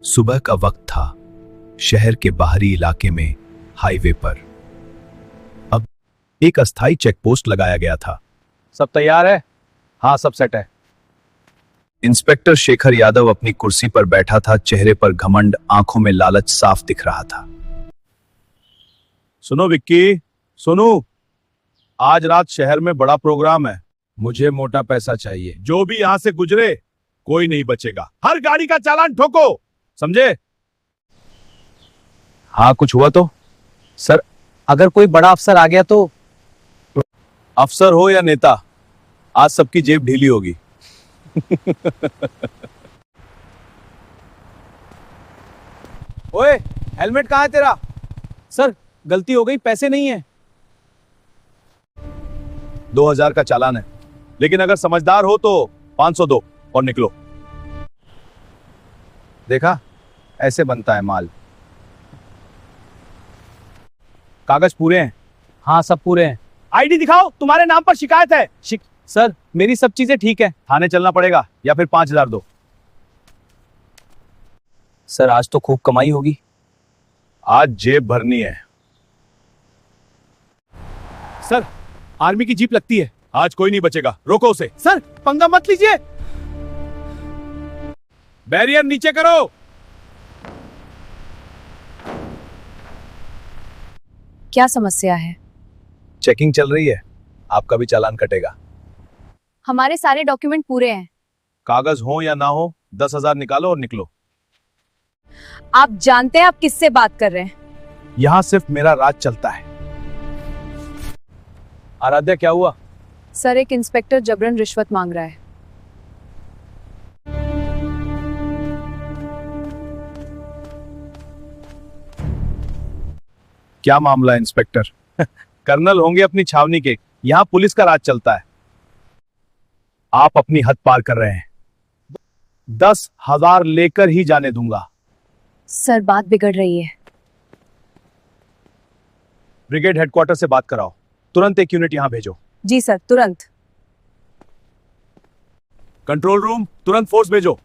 सुबह का वक्त था। शहर के बाहरी इलाके में हाईवे पर अब एक अस्थायी चेकपोस्ट लगाया गया था। सब तैयार है? हाँ, सब सेट है। इंस्पेक्टर शेखर यादव अपनी कुर्सी पर बैठा था। चेहरे पर घमंड, आंखों में लालच साफ दिख रहा था। सुनो विक्की, सुनो, आज रात शहर में बड़ा प्रोग्राम है। मुझे मोटा पैसा चाहिए। जो भी यहां से गुजरे कोई नहीं बचेगा। हर गाड़ी का चालान ठोको, समझे? हाँ, कुछ हुआ तो? सर, अगर कोई बड़ा अफसर आ गया तो? अफसर हो या नेता, आज सबकी जेब ढीली होगी। ओए, हेलमेट कहाँ है तेरा? सर, गलती हो गई, पैसे नहीं है। 2000 का चालान है, लेकिन अगर समझदार हो तो 500 दो और निकलो। देखा, ऐसे बनता है माल। कागज पूरे हैं? हाँ, सब पूरे हैं। आईडी दिखाओ, तुम्हारे नाम पर शिकायत है। सर, मेरी सब चीजें ठीक है। थाने चलना पड़ेगा या फिर 5000 दो। सर, आज तो खूब कमाई होगी। आज जेब भरनी है। सर, आर्मी की जीप लगती है। आज कोई नहीं बचेगा, रोको उसे। सर, पंगा मत लीजिए। बैरियर नीचे करो। क्या समस्या है? चेकिंग चल रही है, आपका भी चालान कटेगा। हमारे सारे डॉक्यूमेंट पूरे हैं। कागज हो या ना हो, 10,000 निकालो और निकलो। आप जानते हैं आप किससे बात कर रहे हैं? यहां सिर्फ मेरा राज चलता है। आराध्या, क्या हुआ? सर, एक इंस्पेक्टर जबरन रिश्वत मांग रहा है। क्या मामला है इंस्पेक्टर? कर्नल होंगे अपनी छावनी के, यहां पुलिस का राज चलता है। आप अपनी हद पार कर रहे हैं। 10,000 लेकर ही जाने दूंगा। सर, बात बिगड़ रही है। ब्रिगेड हेडक्वार्टर से बात कराओ, तुरंत एक यूनिट यहां भेजो। जी सर, तुरंत। कंट्रोल रूम, तुरंत फोर्स भेजो।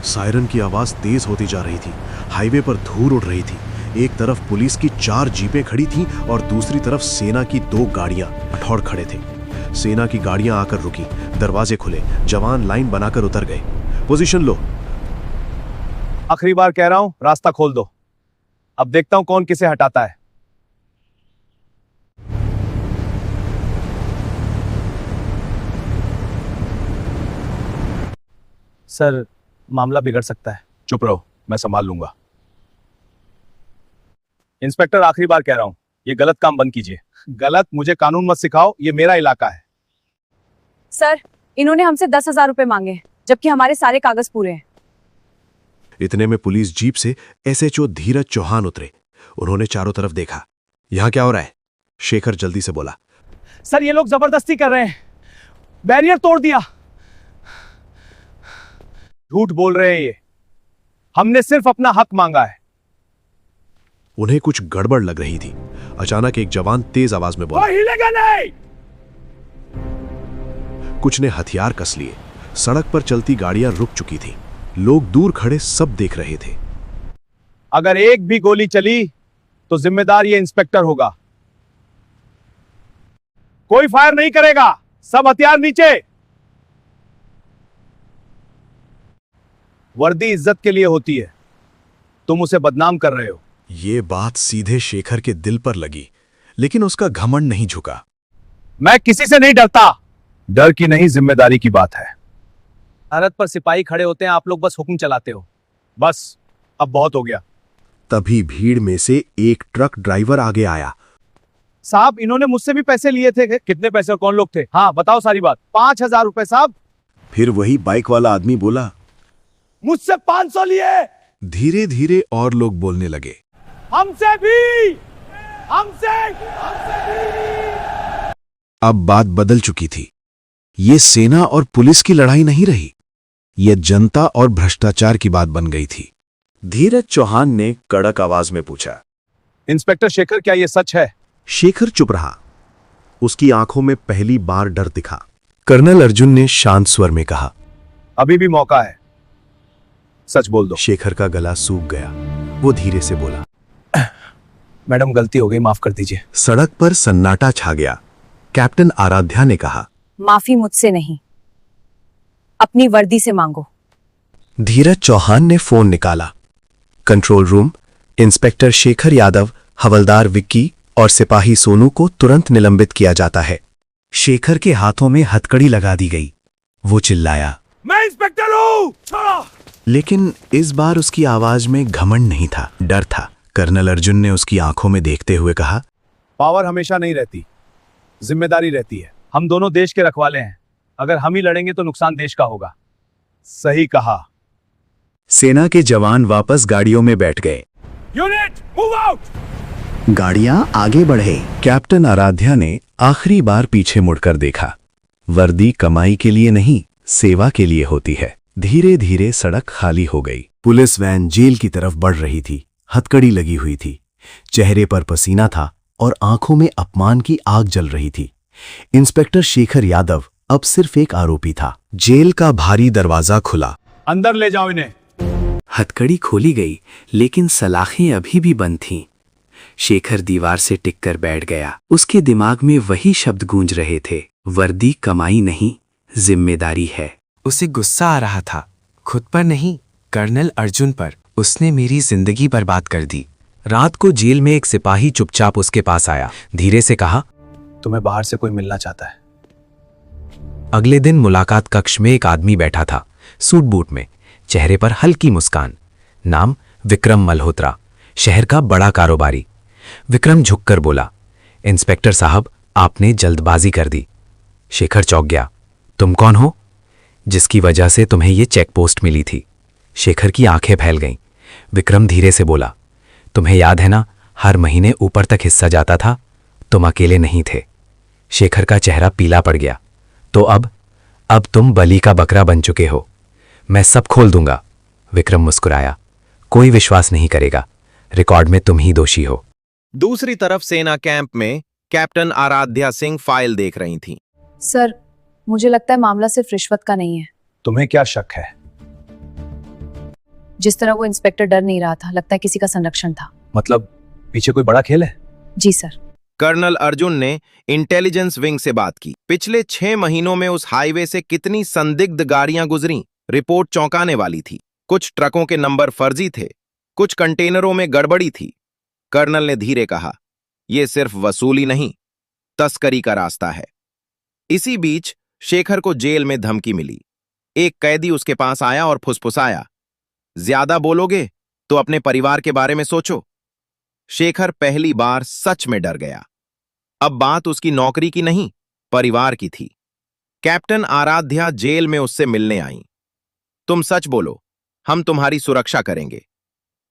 सायरन की आवाज तेज होती जा रही थी। हाईवे पर धूल उड़ रही थी। एक तरफ पुलिस की 4 जीपें खड़ी थीं और दूसरी तरफ सेना की 2 गाड़ियां ठौड़ खड़े थे। सेना की गाड़ियां आकर रुकी, दरवाजे खुले, जवान लाइन बनाकर उतर गए। पोजीशन लो। आखिरी बार कह रहा हूं, रास्ता खोल दो। अब देखता हूं कौन किसे हटाता है। सर, मामला बिगड़ सकता है। चुप रहो, मैं संभाल लूंगा। इंस्पेक्टर, आखिरी बार कह रहा हूं, ये गलत काम बंद कीजिए। गलत, मुझे कानून मत सिखाओ, ये मेरा इलाका है। सर, इन्होंने हमसे 10,000 रुपए मांगे, जबकि हमारे सारे कागज पूरे हैं। इतने में पुलिस जीप से एसएचओ धीरज चौहान उतरे। उन्होंने चारों तरफ देखा। यहां क्या हो रहा है? शेखर जल्दी से बोला। सर, ये लोग जबरदस्ती कर रहे हैं। बैरियर तोड़ दिया। झूठ बोल रहे हैं ये। हमने सिर्फ अपना हक मांगा है। उन्हें कुछ गड़बड़ लग रही थी। अचानक एक जवान तेज आवाज में बोला, हिलेगा नहीं। कुछ ने हथियार कस लिए। सड़क पर चलती गाड़ियां रुक चुकी थीं। लोग दूर खड़े सब देख रहे थे। अगर एक भी गोली चली तो जिम्मेदार ये इंस्पेक्टर होगा। कोई फायर नहीं करेगा, सब हथियार नीचे। वर्दी इज्जत के लिए होती है, तुम उसे बदनाम कर रहे हो। ये बात सीधे शेखर के दिल पर लगी, लेकिन उसका घमंड नहीं झुका। मैं किसी से नहीं डरता। डर की नहीं, जिम्मेदारी की बात है। भारत पर सिपाही खड़े होते हैं, आप लोग बस हुक्म चलाते हो। बस, अब बहुत हो गया। तभी भीड़ में से एक ट्रक ड्राइवर आगे आया। साहब, इन्होंने मुझसे भी पैसे लिए थे। कितने पैसे और कौन लोग थे? हाँ, बताओ सारी बात। 5,000 रुपए साहब। फिर वही बाइक वाला आदमी बोला, मुझसे 500 लिए। धीरे धीरे और लोग बोलने लगे, हमसे भी, हमसे भी। अब बात बदल चुकी थी। ये सेना और पुलिस की लड़ाई नहीं रही, ये जनता और भ्रष्टाचार की बात बन गई थी। धीरज चौहान ने कड़क आवाज में पूछा, इंस्पेक्टर शेखर, क्या ये सच है? शेखर चुप रहा। उसकी आंखों में पहली बार डर दिखा। कर्नल अर्जुन ने शांत स्वर में कहा। अभी भी मौका है, सच बोल दो। शेखर का गला सूख गया। वो धीरे से बोला, मैडम गलती हो गई, माफ कर दीजिए। सड़क पर सन्नाटा छा गया। कैप्टन आराध्या ने कहा, माफी मुझसे नहीं, अपनी वर्दी से मांगो। धीरज चौहान ने फोन निकाला। Control room, inspector Shekhar Yadav, हवलदार विक्की और सिपाही सोनू को तुरंत निलंबित किया जाता है। शेखर के हाथों में हथकड़ी लगा दी गई। वो चिल्लाया, मैं इंस्पेक्टर हूँ, छोड़ो। लेकिन इस बार उसकी आवाज में घमंड नहीं था, डर था। कर्नल अर्जुन ने उसकी आंखों में देखते हुए कहा, पावर हमेशा नहीं रहती, जिम्मेदारी रहती है। हम दोनों देश के रखवाले हैं, अगर हम ही लड़ेंगे तो नुकसान देश का होगा। सही कहा। सेना के जवान वापस गाड़ियों में बैठ गए। Unit move out. गाड़ियां आगे बढ़े। कैप्टन आराध्या ने आखिरी बार पीछे मुड़कर देखा। वर्दी कमाई के लिए नहीं, सेवा के लिए होती है। धीरे धीरे सड़क खाली हो गई। पुलिस वैन जेल की तरफ बढ़ रही थी। हथकड़ी लगी हुई थी, चेहरे पर पसीना था और आंखों में अपमान की आग जल रही थी। इंस्पेक्टर शेखर यादव अब सिर्फ एक आरोपी था। जेल का भारी दरवाजा खुला। अंदर ले जाओ इन्हें। हथकड़ी खोली गई, लेकिन सलाखें अभी भी बंद थीं। शेखर दीवार से टिककर बैठ गया। उसके दिमाग में वही शब्द गूंज रहे थे, वर्दी कमाई नहीं, जिम्मेदारी है। उसे गुस्सा आ रहा था, खुद पर नहीं, कर्नल अर्जुन पर। उसने मेरी जिंदगी बर्बाद कर दी। रात को जेल में एक सिपाही चुपचाप उसके पास आया, धीरे से कहा, तुम्हें बाहर से कोई मिलना चाहता है। अगले दिन मुलाकात कक्ष में एक आदमी बैठा था, सूट बूट में, चेहरे पर हल्की मुस्कान। नाम विक्रम मल्होत्रा, शहर का बड़ा कारोबारी। विक्रम झुककर बोला, इंस्पेक्टर साहब, आपने जल्दबाजी कर दी। शेखर चौंक गया। तुम कौन हो? जिसकी वजह से तुम्हें ये चेक पोस्ट मिली थी। शेखर की आंखें फैल गईं। विक्रम धीरे से बोला, तुम्हें याद है ना, हर महीने ऊपर तक हिस्सा जाता था, तुम अकेले नहीं थे। शेखर का चेहरा पीला पड़ गया। तो अब तुम बलि का बकरा बन चुके हो। मैं सब खोल दूंगा। विक्रम मुस्कुराया। कोई विश्वास नहीं करेगा, रिकॉर्ड में तुम ही दोषी हो। दूसरी तरफ सेना कैंप में कैप्टन आराध्या सिंह फाइल देख रही थीं। सर, मुझे लगता है मामला सिर्फ रिश्वत का नहीं है। तुम्हें क्या शक है? जिस तरह वो इंस्पेक्टर डर नहीं रहा था, लगता है किसी का संरक्षण था। मतलब पीछे कोई बड़ा खेल है? जी सर। कर्नल अर्जुन ने इंटेलिजेंस विंग से बात की। पिछले 6 महीनों में उस हाईवे से कितनी संदिग्ध गाड़ियां गुजरी, रिपोर्ट चौंकाने वाली थी। कुछ ट्रकों के नंबर फर्जी थे, कुछ कंटेनरों में गड़बड़ी थी। कर्नल ने धीरे कहा, यह सिर्फ वसूली नहीं, तस्करी का रास्ता है। इसी बीच शेखर को जेल में धमकी मिली। एक कैदी उसके पास आया और फुसफुसाया, ज्यादा बोलोगे तो अपने परिवार के बारे में सोचो। शेखर पहली बार सच में डर गया। अब बात उसकी नौकरी की नहीं, परिवार की थी। कैप्टन आराध्या जेल में उससे मिलने आईं। तुम सच बोलो, हम तुम्हारी सुरक्षा करेंगे।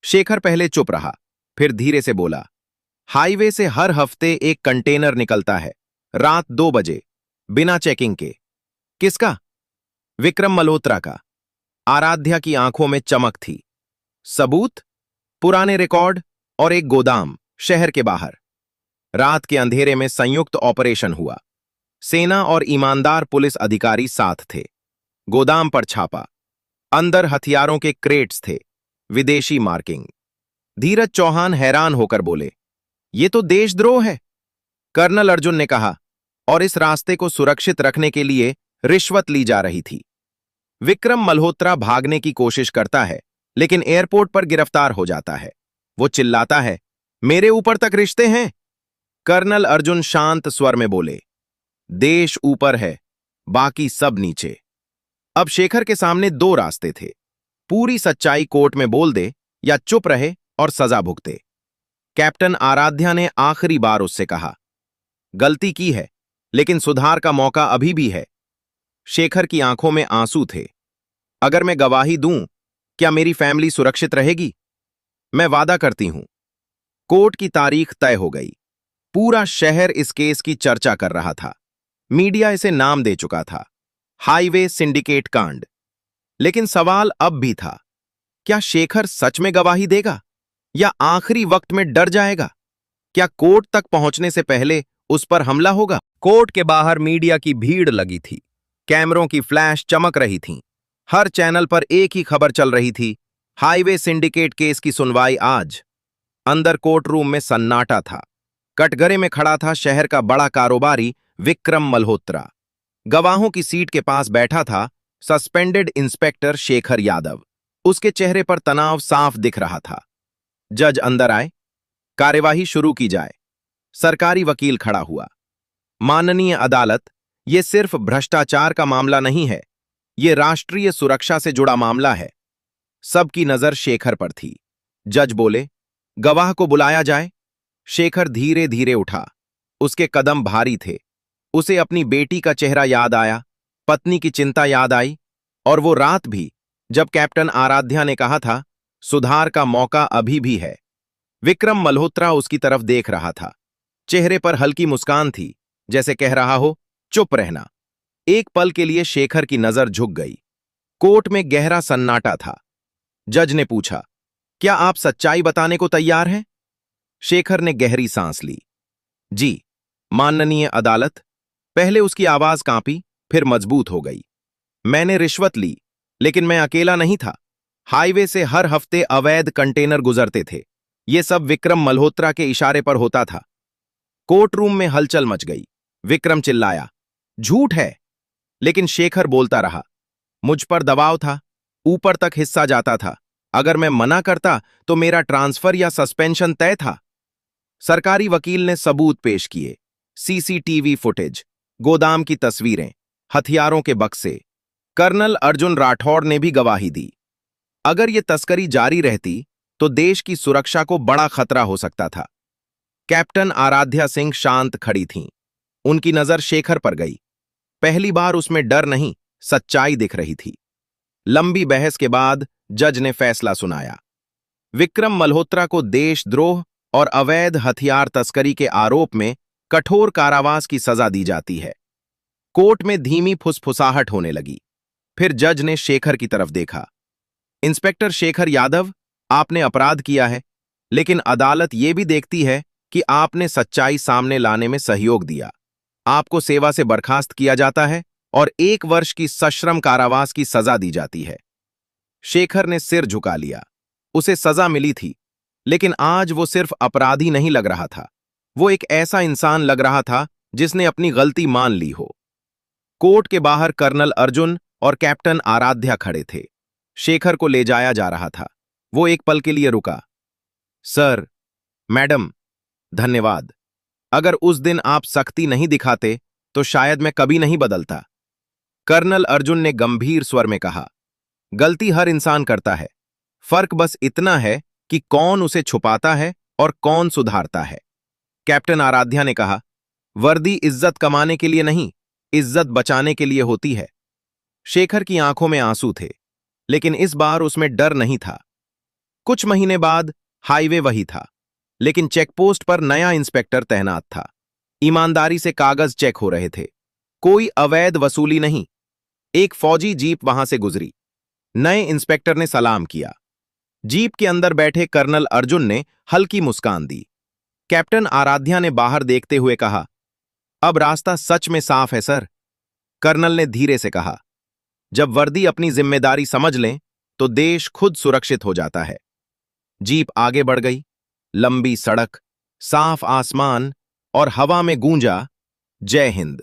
शेखर पहले चुप रहा, फिर धीरे से बोला, हाईवे से हर हफ्ते एक कंटेनर निकलता है, रात 2 बजे, बिना चेकिंग के। किसका? विक्रम मल्होत्रा का। आराध्या की आंखों में चमक थी। सबूत? पुराने रिकॉर्ड और एक गोदाम शहर के बाहर। रात के अंधेरे में संयुक्त ऑपरेशन हुआ। सेना और ईमानदार पुलिस अधिकारी साथ थे। गोदाम पर छापा। अंदर हथियारों के क्रेट्स थे, विदेशी मार्किंग। धीरज चौहान हैरान होकर बोले, ये तो देशद्रोह है। कर्नल अर्जुन ने कहा, और इस रास्ते को सुरक्षित रखने के लिए रिश्वत ली जा रही थी। विक्रम मल्होत्रा भागने की कोशिश करता है, लेकिन एयरपोर्ट पर गिरफ्तार हो जाता है। वो चिल्लाता है, मेरे ऊपर तक रिश्ते हैं। कर्नल अर्जुन शांत स्वर में बोले, देश ऊपर है, बाकी सब नीचे। अब शेखर के सामने 2 रास्ते थे। पूरी सच्चाई कोर्ट में बोल दे या चुप रहे और सजा भुगते। कैप्टन आराध्या ने आखिरी बार उससे कहा, गलती की है, लेकिन सुधार का मौका अभी भी है। शेखर की आंखों में आंसू थे। अगर मैं गवाही दूं, क्या मेरी फैमिली सुरक्षित रहेगी? मैं वादा करती हूं। कोर्ट की तारीख तय हो गई। पूरा शहर इस केस की चर्चा कर रहा था। मीडिया इसे नाम दे चुका था, हाईवे सिंडिकेट कांड। लेकिन सवाल अब भी था, क्या शेखर सच में गवाही देगा या आखिरी वक्त में डर जाएगा? क्या कोर्ट तक पहुंचने से पहले उस पर हमला होगा? कोर्ट के बाहर मीडिया की भीड़ लगी थी। कैमरों की फ्लैश चमक रही थीं। हर चैनल पर एक ही खबर चल रही थी, हाईवे सिंडिकेट केस की सुनवाई आज। अंदर कोर्ट रूम में सन्नाटा था। कटघरे में खड़ा था शहर का बड़ा कारोबारी विक्रम मल्होत्रा। गवाहों की सीट के पास बैठा था सस्पेंडेड इंस्पेक्टर शेखर यादव। उसके चेहरे पर तनाव साफ दिख रहा था। जज अंदर आए, कार्यवाही शुरू की जाए। सरकारी वकील खड़ा हुआ। माननीय अदालत, यह सिर्फ भ्रष्टाचार का मामला नहीं है, यह राष्ट्रीय सुरक्षा से जुड़ा मामला है। सबकी नजर शेखर पर थी। जज बोले, गवाह को बुलाया जाए। शेखर धीरे धीरे उठा। उसके कदम भारी थे। उसे अपनी बेटी का चेहरा याद आया, पत्नी की चिंता याद आई, और वो रात भी जब कैप्टन आराध्या ने कहा था सुधार का मौका अभी भी है। विक्रम मल्होत्रा उसकी तरफ देख रहा था। चेहरे पर हल्की मुस्कान थी, जैसे कह रहा हो चुप रहना। एक पल के लिए शेखर की नजर झुक गई। कोर्ट में गहरा सन्नाटा था। जज ने पूछा, क्या आप सच्चाई बताने को तैयार हैं? शेखर ने गहरी सांस ली। जी माननीय अदालत। पहले उसकी आवाज कांपी, फिर मजबूत हो गई। मैंने रिश्वत ली, लेकिन मैं अकेला नहीं था। हाईवे से हर हफ्ते अवैध कंटेनर गुजरते थे। ये सब विक्रम मल्होत्रा के इशारे पर होता था। कोर्ट रूम में हलचल मच गई। विक्रम चिल्लाया, झूठ है। लेकिन शेखर बोलता रहा, मुझ पर दबाव था, ऊपर तक हिस्सा जाता था। अगर मैं मना करता तो मेरा ट्रांसफर या सस्पेंशन तय था। सरकारी वकील ने सबूत पेश किए, सीसीटीवी फुटेज, गोदाम की तस्वीरें, हथियारों के बक्से। कर्नल अर्जुन राठौड़ ने भी गवाही दी। अगर यह तस्करी जारी रहती तो देश की सुरक्षा को बड़ा खतरा हो सकता था। कैप्टन आराध्या सिंह शांत खड़ी थीं। उनकी नजर शेखर पर गई। पहली बार उसमें डर नहीं, सच्चाई दिख रही थी। लंबी बहस के बाद जज ने फैसला सुनाया। विक्रम मल्होत्रा को देशद्रोह और अवैध हथियार तस्करी के आरोप में कठोर कारावास की सजा दी जाती है। कोर्ट में धीमी फुसफुसाहट होने लगी। फिर जज ने शेखर की तरफ देखा। इंस्पेक्टर शेखर यादव, आपने अपराध किया है, लेकिन अदालत यह भी देखती है कि आपने सच्चाई सामने लाने में सहयोग दिया। आपको सेवा से बर्खास्त किया जाता है और 1 वर्ष की सश्रम कारावास की सजा दी जाती है। शेखर ने सिर झुका लिया। उसे सजा मिली थी, लेकिन आज वो सिर्फ अपराधी नहीं लग रहा था। वो एक ऐसा इंसान लग रहा था जिसने अपनी गलती मान ली हो। कोर्ट के बाहर कर्नल अर्जुन और कैप्टन आराध्या खड़े थे। शेखर को ले जाया जा रहा था। वो एक पल के लिए रुका। सर, मैडम, धन्यवाद। अगर उस दिन आप सख्ती नहीं दिखाते तो शायद मैं कभी नहीं बदलता। कर्नल अर्जुन ने गंभीर स्वर में कहा, गलती हर इंसान करता है, फर्क बस इतना है कि कौन उसे छुपाता है और कौन सुधारता है। कैप्टन आराध्या ने कहा, वर्दी इज्जत कमाने के लिए नहीं, इज्जत बचाने के लिए होती है। शेखर की आंखों में आंसू थे, लेकिन इस बार उसमें डर नहीं था। कुछ महीने बाद हाईवे वही था, लेकिन चेकपोस्ट पर नया इंस्पेक्टर तैनात था। ईमानदारी से कागज चेक हो रहे थे, कोई अवैध वसूली नहीं। एक फौजी जीप वहां से गुजरी। नए इंस्पेक्टर ने सलाम किया। जीप के अंदर बैठे कर्नल अर्जुन ने हल्की मुस्कान दी। कैप्टन आराध्या ने बाहर देखते हुए कहा, अब रास्ता सच में साफ है सर। कर्नल ने धीरे से कहा, जब वर्दी अपनी जिम्मेदारी समझ लें तो देश खुद सुरक्षित हो जाता है। जीप आगे बढ़ गई। लंबी सड़क, साफ आसमान और हवा में गूंजा, जय हिंद।